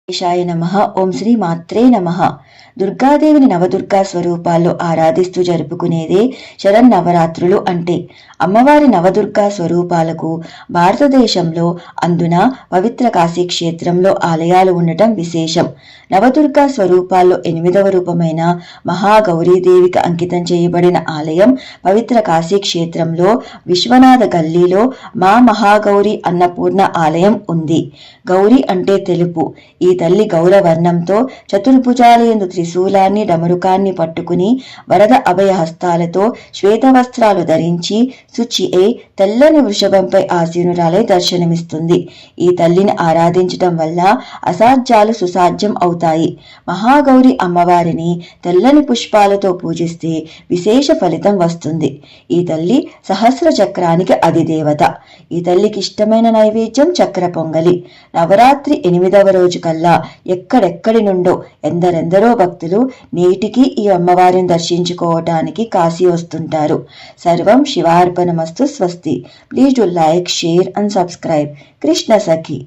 శేషాయ నమః. ఓం శ్రీ మాత్రే నమః. దుర్గాదేవిని నవదుర్గా స్వరూపాల్లో ఆరాధిస్తూ జరుపుకునేదే శరన్నవరాత్రులు అంటే. అమ్మవారి నవదుర్గా స్వరూపాలకు భారతదేశంలో అందున పవిత్ర కాశీ క్షేత్రంలో ఆలయాలు ఉండటం విశేషం. నవదుర్గా స్వరూపాల్లో 8వ రూపమైన మహాగౌరీదేవికి అంకితం చేయబడిన ఆలయం పవిత్ర కాశీ క్షేత్రంలో విశ్వనాథ గల్లీలో మా మహాగౌరి అన్నపూర్ణ ఆలయం ఉంది. గౌరి అంటే తెలుపు. ఈ తల్లి గౌరవర్ణంతో చతుర్భుజాలయందు త్రిశూలాన్ని డమరుకాన్ని పట్టుకుని వరద అభయ హస్తాలతో శ్వేతవస్త్రాలు ధరించి శుచి తెల్లని వృషభంపై ఆసీనురాలై దర్శనమిస్తుంది. ఈ తల్లిని ఆరాధించటం వల్ల అసాధ్యాలు సుసాధ్యం అవుతాయి. మహాగౌరి అమ్మవారిని తెల్లని పుష్పాలతో పూజిస్తే విశేష ఫలితం వస్తుంది. ఈ తల్లి సహస్ర చక్రానికి అధిదేవత. ఈ తల్లికి ఇష్టమైన నైవేద్యం చక్ర పొంగలి. నవరాత్రి 8వ రోజు కల్లా ఎక్కడెక్కడి నుండో ఎందరెందరో భక్తులు నేటికి ఈ అమ్మవారిని దర్శించుకోవటానికి కాశీ వస్తుంటారు. సర్వం శివార్పణమస్తు. స్వస్తి. Please do like, share and subscribe. Krishna Sakhi.